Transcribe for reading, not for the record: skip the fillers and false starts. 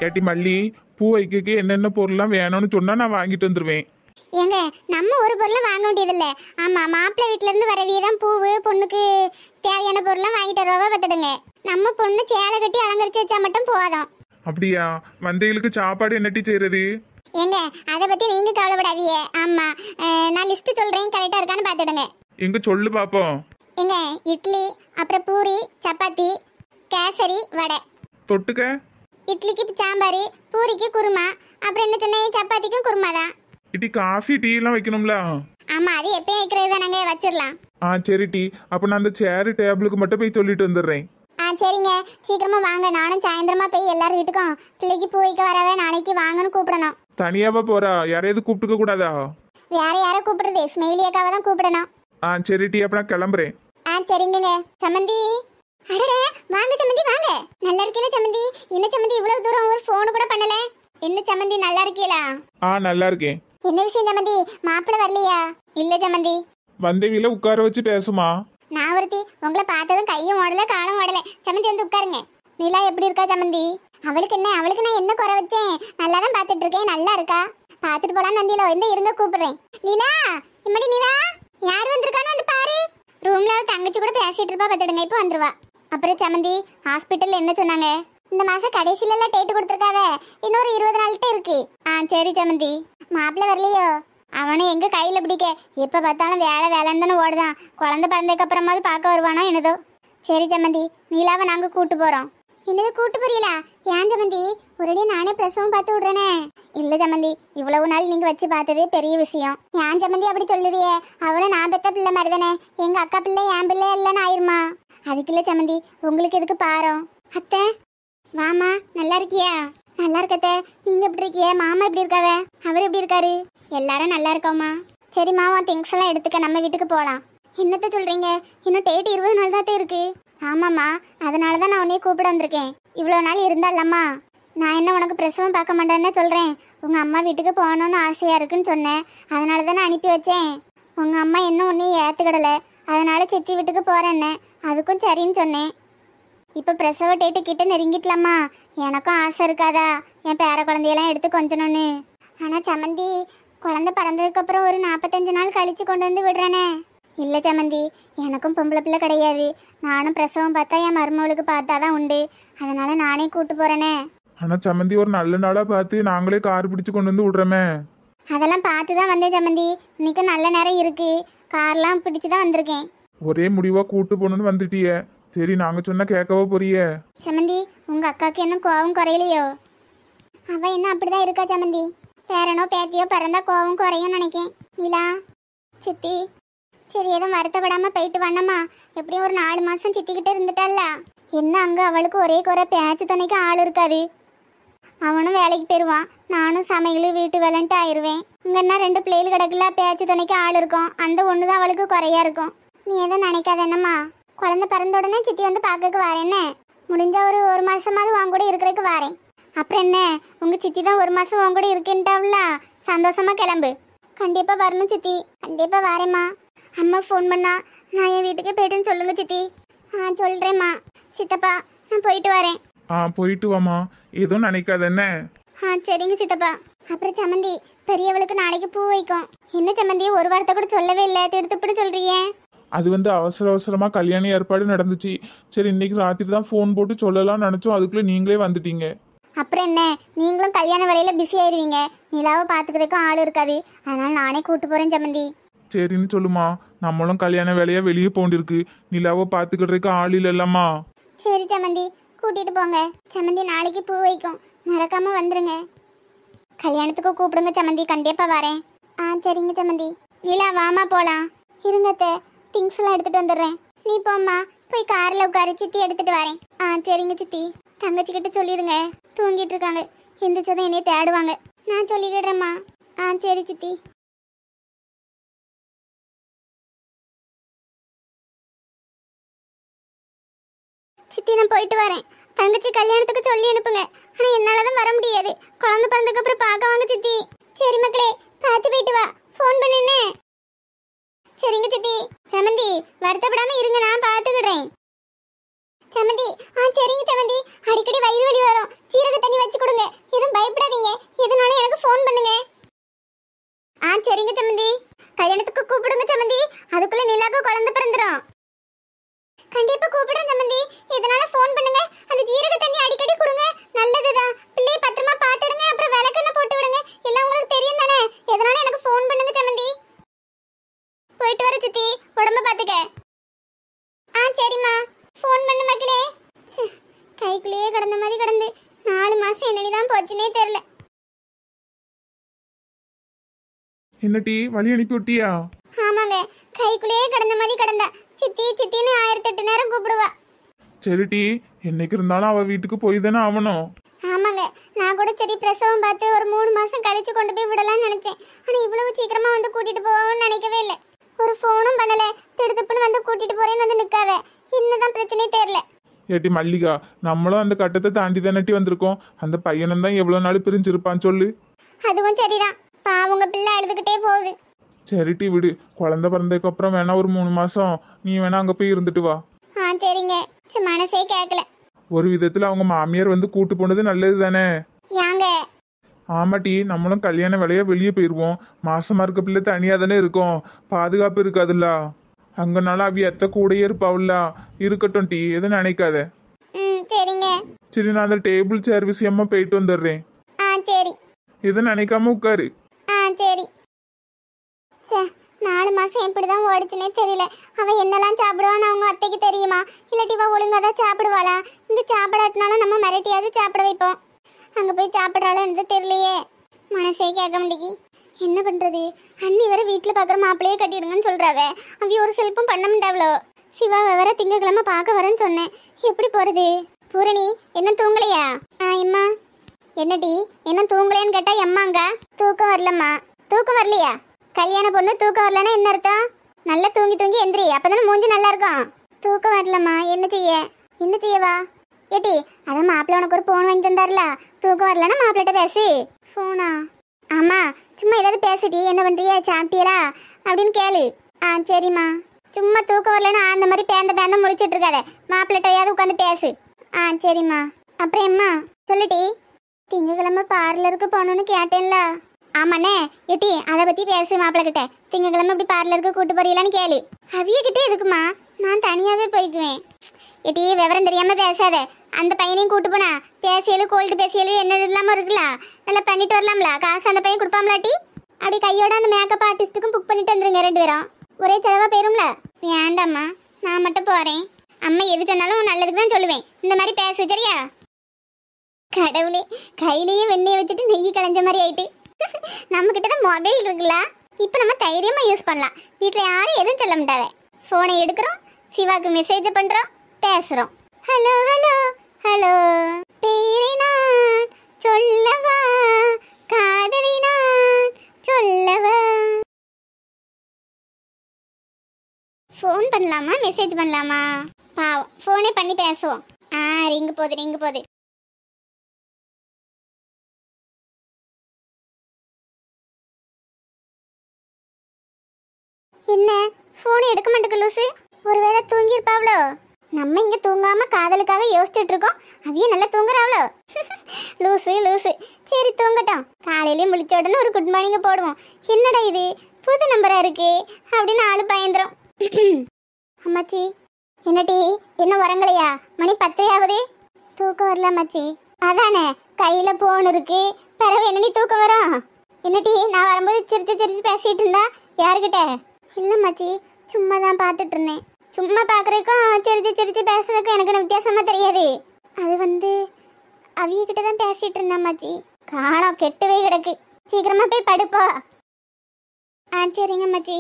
ஏட்டி மல்லி, பூ வைக்க என்னென்ன பொருள்லாம் வேணும்னு சொன்னா நான் வாங்கிட்டு வந்துருவேன். ஏங்க நம்ம ஒரு பொருளும் வாங்க வேண்டியதில்ல. ஆமா, மாப்பிள்ளை வீட்ல இருந்து வரவியதான் பூவு பொண்ணுக்கு தேவையான பொருள்லாம் வாங்கிட்டு வருவா பார்த்துடுங்க. நம்ம பொண்ணு சேலை கட்டி அலங்கரிச்சு வச்சா மட்டும் போதும். அப்படியா? வந்தைகளுக்கு சாப்பாடு என்னட்டி செய்யறது? ஏங்க அதை பத்தி நீங்க கவலைப்படாதீங்க. ஆமா, நான் லிஸ்ட் சொல்றேன், கரெக்டா இருக்கான்னு பார்த்துடுங்க. எங்க சொல்லு பாப்போம். ஏங்க இட்லி, அப்புறம் பூரி, சப்பாத்தி, கேசரி, வடை. தொட்டுக்க? இட்லிக்கு சாம்பார், பூரிக்கு குருமா, அப்புறம் என்ன சொன்னேன், சப்பாத்திக்கும் குருமா தான். இட்டி காஃபி டீ எல்லாம் வைக்கணும்ல? ஆமா, அது எப்பயும் வைக்கிறது தானங்க, வச்சிடலாம். சரி டீ. அப்ப நான் அந்த சேர் டேபிளுக்கு மட்டும் போய் சொல்லிட்டு வந்துடுறேன். சரிங்க, சீக்கிரமா வாங்க. நானும் சாயந்தரமா போய் எல்லாரும் வீட்டுக்கும் பிள்ளைக்கு பூ வைக்க வரவே நாளைக்கு வாங்கன்னு கூப்பிடணும். தனியாவா போறா? யாரையாவது கூப்பிட்டுக்க கூடாதா? வேற யாரை கூப்பிடுறது? ஸ்மெயிலியக்காவை தான் கூப்பிடணும். சரி டீ, அப்ப நான் கிளம்புறேன். சரிங்க. சம்மந்தி, அடடே வாங்க சம்மந்தி, வாங்க. நல்லா இருக்கீல சம்மந்தி? என்ன சம்மந்தி இவ்வளவு தூரம் ஒரு போன் கூட பண்ணல? என்ன சம்மந்தி, நல்லா இருக்கீங்களா? நல்லா இருக்கேன். என்ன விஷயம் சம்மந்தி, மாப்பிள்ளை வரலையா? இல்ல சம்மந்தி. வந்தவில உட்கார வச்சு பேசுமா? நான் ஒருத்தி உங்களை பார்த்ததும் கையும் ஓடல காலம் ஓடல. சம்மந்தி வந்து உட்காருங்க. நிலா எப்படி இருக்கா சம்மந்தி? அவளுக்கு நான் என்ன குறை வச்சேன்? நல்லா தான் பார்த்துட்டு இருக்கேன். நல்லா இருக்கா? பார்த்துட்டு போலான்னு வந்தியில வந்து இருங்க, கூப்பிடுறேன். நிலா, இம்மடி நிலா, யார் வந்திருக்கான்னு வந்து பாரு. ரூம்ல தங்கச்சி கூட பேசிட்டு இருப்பா, பார்த்துடுங்க, இப்போ வந்துருவா. அப்புறம் சம்மந்தி, ஹாஸ்பிட்டல்ல என்ன சொன்னாங்க? இந்த மாசம் கடைசியில எல்லாம் டேட்டு கொடுத்துருக்காவ, இன்னொரு 20 நாள்கிட்ட இருக்கு. சரி சம்மந்தி. மாப்பிள்ளை வரலையோ? அவனை எங்க கையில பிடிக்க, எப்ப பார்த்தாலும் வேலைன்னு தானே ஓடுதான். குழந்தை பிறந்ததுக்கு அப்புறமாவது பார்க்க வருவானோ என்னதோ. சரி சம்மந்தி, நீலாவை நாங்க கூட்டு போறோம். என்னது கூட்டு போறீங்களா? ஏன் சம்மந்தி, ஒரேடியா நானே பிரசவம் பார்த்து விடுறேனே. இல்ல சம்மந்தி, இவ்வளவு நாள் நீங்க வச்சு பார்த்ததே பெரிய விஷயம். ஏன் சம்மந்தி அப்படி சொல்லுறியே? அவளை நான் பெத்த பிள்ளை மாதிரி தானே. எங்க அக்கா பிள்ளை என் பிள்ளை இல்லைன்னு ஆயிருமா? அதுக்கு இல்ல சம்மந்தி, உங்களுக்கு எதுக்கு பாரம்? அத்தை வாமா, நல்லா இருக்கியா? நல்லா இருக்கத்தே. நீங்க எப்படி இருக்கிய? மாமா எப்படி இருக்காவ? அவர் எப்படி இருக்காரு? எல்லாரும் நல்லா இருக்கோமா? சரிம்மா, உன் திங்ஸ் எல்லாம் எடுத்துக்க, நம்ம வீட்டுக்கு போகலாம். என்னத்த சொல்றீங்க? இன்னும் டேட் 20 நாள் தான் இருக்கு. ஆமாம்மா, அதனால தான் நான் உன்னைய கூப்பிட வந்திருக்கேன். இவ்வளோ நாள் இருந்தாலம்மா, நான் என்ன உனக்கு பிரசவம் பார்க்க மாட்டேன்னு சொல்கிறேன். உங்கள் அம்மா வீட்டுக்கு போகணுன்னு ஆசையாக இருக்குன்னு சொன்னேன். அதனால தான் நான் அனுப்பி வச்சேன். உங்கள் அம்மா இன்னும் ஒன்றையும் ஏற்றுக்கிடலை. அதனால சித்தி வீட்டுக்கு போகிறேன்னே. அதுக்கும் சரின்னு சொன்னேன். இப்போ பிரசவ டேட்டு கிட்ட நெருங்கிட்டலாமா? எனக்கும் ஆசை இருக்காதா என் பேர குழந்தையெல்லாம் எடுத்து கொஞ்சணும்னு? ஆனால் சம்மந்தி, குழந்தை பிறந்ததுக்கப்புறம் ஒரு 45 நாள் கழித்து கொண்டு வந்து விடுறேனே. இல்லை சம்மந்தி, எனக்கும் பொம்பளை பிள்ளை கிடையாது. நானும் பிரசவம் பார்த்தா என் மருமகளுக்கு பார்த்தா தான் உண்டு. அதனால நானே கூட்டு போகிறேனே. ஆனால் சம்மந்தி, ஒரு நல்ல நாளாக பார்த்து நாங்களே கார் பிடிச்சி கொண்டு வந்து விட்றோமே. அதெல்லாம் பார்த்து தான் வந்தேன் சம்மந்தி. இன்னைக்கு நல்ல நேரம் இருக்குது, கார்லாம் பிடிச்சி தான் வந்திருக்கேன். ஒரே முடிவாக கூட்டு போகணுன்னு வந்துட்டியே. சரி, நாங்கள் சொன்னால் கேட்கவா போறிய? சம்மந்தி, உங்கள் அக்காவுக்கு என்ன கோவம் குறையலையோ? அவள் என்ன அப்படி தான் இருக்கா சம்மந்தி. பேரனோ பேத்தியோ பிறந்தா கோவம் குறையும் நினைக்கேன். நிலா சித்தி, சரி எதுவும் வருத்தப்படாமல் போயிட்டு வண்ணம்மா. எப்படியும் ஒரு 4 மாதம் சித்திக்கிட்ட இருந்துட்டால. என்ன அங்கே அவளுக்கு ஒரே குறை, பேச்சு துணைக்கு ஆள் இருக்காது. அவனும் வேலைக்கு போயிடுவான், நானும் சமையல் வீட்டு வேலைன்ட்டு ஆயிடுவேன். இங்கன்னா 2 பிள்ளைகள் கிடக்குல, பேச்சு துணைக்கு ஆள் இருக்கும். அந்த ஒன்று தான் அவளுக்கு குறையா இருக்கும். நீ எதுவும் நினைக்காத என்னம்மா. குழந்தை பிறந்த உடனே சித்தி வந்து பார்க்கக்கு வரேன்னு. முடிஞ்ச ஒரு மாதமாவது உன் கூட இருக்கிறதுக்கு வரேன். அப்புறம் என்ன, உங்கள் சித்தி தான் 1 மாதம் உன் கூட இருக்குன்ட்டாவில்ல, சந்தோஷமாக கிளம்பு. கண்டிப்பாக வரணும் சித்தி, கண்டிப்பாக வரேம்மா. அம்மா ஃபோன் பண்ணா நான் என் வீட்டுக்கு போயிட்டுன்னு சொல்லுங்க சித்தி. சொல்கிறேம்மா. சித்தப்பா, நான் போயிட்டு வரேன். போயிட்டு வாமா, எதுவும் நினைக்காத என்ன. சரிங்க சித்தப்பா. அப்புறம் சம்மந்தி, பெரியவளுக்கு நாளைக்கு பூ வைக்கும். என்ன சம்மந்தி, ஒரு வாரத்தை கூட சொல்லவே இல்லை, திடுத்துப்படி சொல்கிறீங்க? அது அவசரமாக கல்யாண ஏற்பாடு நடந்துச்சு. சரி, இன்னைக்கு ராத்திரி தான் ஃபோன் போட்டு சொல்லலாம்னு நினச்சோம். அதுக்குள்ளே நீங்களே வந்துட்டீங்க. அப்புறம் என்ன, நீங்களும் கல்யாண வேலையில் பிஸி ஆயிடுவீங்க. நிலாவை பார்த்துக்கிறதுக்கும் ஆள் இருக்காது. அதனால நானே கூப்பிட்டு போகிறேன் சம்மந்தி. சரின்னு சொல்லுமா. நம்மளும் கல்யாண வேலையாக வெளியே போண்டிருக்கு. நிலாவை பார்த்துக்கிறதுக்கு ஆள் இல்லைல்லம்மா. சரி சம்மந்தி, கூட்டிகிட்டு போங்க. சம்மந்தி நாளைக்கு பூ வைக்கும், மறக்காமல் வந்துடுங்க. கல்யாணத்துக்கு கூப்பிடுங்க சம்மந்தி, கண்டிப்பாக வரேன். சரிங்க சம்மந்தி. நிலா வாமா போகலாம். இருங்கத்த, திங்ஸ் எல்லாம் எடுத்துகிட்டு வந்துடுறேன். நீ போம்மா, போய் காரில் உட்காரு, சித்தி எடுத்துகிட்டு வரேன். சரிங்க சித்தி. தங்கச்சிக்கிட்ட சொல்லிடுங்க, தூங்கிட்டு இருக்காங்க. எந்திரிச்சதும் என்னைய தேடுவாங்க. நான் சொல்லிக்கிடுறேம்மா. சரி சித்தி. சித்தி, நான் போயிட்டு வரேன். தங்கச்சி கல்யாணத்துக்கு சொல்லி அனுப்புங்க. ஆனால் என்னால் தான் வர முடியாது. குழந்தை பிறந்ததுக்கு அப்புறம் பார்க்க வாங்க சித்தி. சரி மக்களே, பார்த்து போயிட்டு வா. ஃபோன் பண்ணினே. சரிங்க சித்தி. சமந்தி, வருத்தப்படாமல் இருங்க, நான் பார்த்துக்கிடுறேன். சமந்தி, சரிங்க சமந்தி. அடிக்கடி வயிறு வலி வரும், சீரக தண்ணி வச்சு கொடுங்க. எதுவும் பயப்படாதீங்க. எதுனாலும் எனக்கு ஃபோன் பண்ணுங்க. சரிங்க சம்மந்தி. கல்யாணத்துக்கு கூப்பிடுங்க சம்மந்தி. அதுக்குள்ள நிலாக்கு குழந்தை பிறந்துரும். கண்டிப்பா கூப்பிடுறேன் சம்மந்தி. எதனால ஃபோன் பண்ணுங்க. அந்த ஜீரக தண்ணி அடிக்கடி கொடுங்க. நல்லதுதான். பிள்ளையை பத்திரமா பாத்துடுங்க. அப்புறம் விளக்கெண்ணெய் போட்டு விடுங்க. எல்லாம் உங்களுக்கு தெரியும் தானே. எதனால எனக்கு ஃபோன் பண்ணுங்க சம்மந்தி. போயிட்டு வர சித்தி. உடம்ப பாத்துக்க. சரிம்மா. ஃபோன் பண்ணு மக்களே. கைக்குள்ளேயே கடந்த மாதிரி கடந்து 4 மாசம் என்னதான் போச்சுனே தெரியல. என்ன டீ வழி அனுப்பி விட்டியா? ஆமாங்க, கைக்குள்ளேயே கடந்த மாதிரி கடந்தா. சித்தி சித்தின்னு 1008 நேரம் கூப்பிடுவா. சரி டீ, என்னைக்கு இருந்தாலும் அவ வீட்டுக்கு போய் தானே ஆகணும். ஆமாங்க, நான் கூட சரி பிரசவம் பார்த்து ஒரு 3 மாசம் கழிச்சு கொண்டு போய் விடலாம்னு நினைச்சேன். ஆனா இவ்வளவு சீக்கிரமா வந்து கூட்டிட்டு போவோம்னு நினைக்கவே இல்லை. ஒரு ஃபோனும் பண்ணல. திடுத்துப்புன்னு வந்து கூட்டிட்டு போறேன்னு வந்து நிக்காத. என்னதான் பிரச்சனையே தெரியல. ஏட்டி மல்லிகா, நம்மளும் அந்த கட்டத்தை தாண்டி தானட்டி வந்திருக்கோம். அந்த பையனும் தான் எவ்வளவு நாள் பிரிஞ்சிருப்பான்னு சொல்லு. அதுவும் சரிதான். பாவங்க பிள்ளை அழுதுகிட்டே போகுது. சரி டீ விடு. குழந்தை பிறந்ததுக்கு அப்புறம் வேணா ஒரு 3 மாசம் நீ வேணா அங்க போய் இருந்துட்டு வா. சரிங்க. மனசே கேட்கல. ஒரு விதத்துல அவங்க மாமியார் வந்து கூட்டு போனது நல்லது தானே. யாங்க? ஆமாட்டி, நம்மளும் கல்யாண வேலையா வெளியே போயிருவோம். மாசமா இருக்க பிள்ளை தனியா தானே இருக்கும். பாதுகாப்பு இருக்காதுல்ல. அங்கனால அவி எத்த கூடயே இருப்பாவுல்ல. இருக்கட்டும் டீ, எதுவும் நினைக்காத. சரிங்க. சரி, நான் அந்த டேபிள் சேர் விஷயமா போயிட்டு வந்துடுறேன். சரி. எதுவும் நினைக்காம உட்காரு. சரி. 4 மாசம் எப்படிதான் ஓடிச்சுனே தெரியல. அவ என்னெல்லாம் சாப்பிடுவான்னு அவங்க அத்தைக்கு தெரியுமா? இல்லாட்டி இவ ஒழுங்கா தான் சாப்பிடுவாளா? இங்க சாப்பிடாட்டினாலும் நம்ம மிரட்டியாவது சாப்பிட வைப்போம். அங்க போய் சாப்பிட்றாலும் எனக்கு தெரியலையே. மனசே கேட்க முடிக்கி. என்ன பண்றது? அண்ணி வேற வீட்டுல பாக்குற மாப்பிள்ளையே கட்டிடுங்கன்னு சொல்றாவ. அவ ஒரு ஹெல்ப்பும் பண்ண முடியாவளோ. சிவாவை வேற திங்கக்கிழமை பார்க்க வரேன்னு சொன்னேன். எப்படி போறது? பூரணி, என்ன தூங்கலையா? அம்மா. என்னடி என்ன தூங்கலையான்னு கேட்டா எம்மாங்க தூக்கம் வரலம்மா. தூக்கம் வரலையா? கல்யாண பொண்ணு தூக்கம் வரலன்னா என்ன அர்த்தம்? நல்லா தூங்கி தூங்கி எந்திரி, அப்பதானே மூஞ்சி நல்லா இருக்கும். தூக்கம் வரலம்மா. என்ன செய்யவா? ஏட்டி, அதான் மாப்பிள்ள உனக்கு ஒரு போன் வாங்கி தந்தார்ல. தூக்கம் வரலன்னா மாப்பிள்ளிட்ட பேசு. போனா? ஆமா, சும்மா ஏதாவது பேசிட்டி. என்ன பண்றியா, சாப்பிட்டியலா அப்படின்னு கேளு. சரிம்மா. சும்மா தூக்கம் வரலன்னா அந்த மாதிரி பேந்த முடிச்சிட்டு இருக்காத. மாப்பிள்ளிட்டையாவது உட்காந்து பேசு. சரிம்மா. அப்புறம் எம்மா சொல்லிட்டி. திங்கக்கிழமை பார்லருக்கு போகணும்னு கேட்டேன்ல. ஆமாண்ணே. ஏட்டி, அதை பத்தி பேசு மாப்பிள்ள கிட்ட. திங்கக்கிழமை இப்படி பார்லருக்கு கூட்டு போறீங்களான்னு கேளு. அவிய கிட்ட எதுக்குமா? நான் தனியாவே போய்க்குவேன். ஏட்டி, விவரம் தெரியாம பேசாத. அந்த பையனையும் கூட்டு போனா பேசியலு கோல்டு பேசியலு என்ன இல்லாம இருக்குல்ல, நல்லா பண்ணிட்டு வரலாம்ல. காசு அந்த பையன் கொடுப்பாம்லாட்டி. அப்படி கையோட அந்த மேக்கப் ஆர்டிஸ்ட்டுக்கும் புக் பண்ணிட்டு வந்துருங்க 2 பேரும். ஒரே செலவா போயிரும்ல. வேண்டாம்மா, நான் மட்டும் போறேன். அம்மா எது சொன்னாலும் நல்லதுக்கு தான் சொல்லுவேன். இந்த மாதிரி பேசு, சரியா? கடவுளே, கையிலேயே வெண்ணெயை வச்சுட்டு நெய் கலைஞ்ச மாதிரி ஆயிட்டு. நம்ம கிட்ட தான் மொபைல் இருக்குல்ல. இப்போ நம்ம தைரியமா யூஸ் பண்ணலாம். வீட்டில் யாரும் எதுவும் சொல்ல மாட்டாவே. ஃபோனை எடுக்கிறோம், சிவாக்கு மெசேஜ் பண்றோம், பேசுறோம். ஹலோ ஹலோ ஹலோ, பேரை நான் சொல்லவா, காதலை நான் சொல்லவா. ஃபோன் பண்ணலாமா மெசேஜ் பண்ணலாமா? பாவம், ஃபோனே பண்ணி பேசுவோம். ரிங்கு போகுது. என்ன ஃபோன் எடுக்க மாட்டேங்க லூசு? ஒருவேளை தூங்கி இருப்பாவளோ? நம்ம இங்க தூங்காம காதலுக்காக யோசிச்சுட்டு இருக்கோம். அவிய நல்லா தூங்குறாவளோ? லூசு. சரி தூங்கட்டும். காலையிலேயே முழிச்ச உடனே ஒரு குட் மார்னிங் போடுவோம். என்னடா இது புது நம்பரா இருக்கு அப்படின்னு ஆளு பயந்துரும். அம்மாச்சி. என்னடி என்ன உறங்கலையா? மணி 10 ஆகுது. தூக்கம் வரல அம்மாச்சி. அதானே, கையில போன் இருக்கு. பிறகு என்னடி தூக்கம் வரும்? என்னடி நான் வரும்போது சிரிச்சு பேசிட்டு இருந்தா யாருக்கிட்ட? இல்லை மச்சி, சும்மா தான் பார்த்துட்டு இருந்தேன். சும்மா பார்க்குறதுக்கும் சிரிச்சு பேசுறதுக்கும் எனக்கு வித்தியாசமாக தெரியாது. அது அவியக்கிட்ட தான் பேசிட்டு இருந்தேன் மச்சி. காலம் கெட்டுவே கிடக்கு. சீக்கிரமா போய் படுப்போ. சரிங்க மச்சி.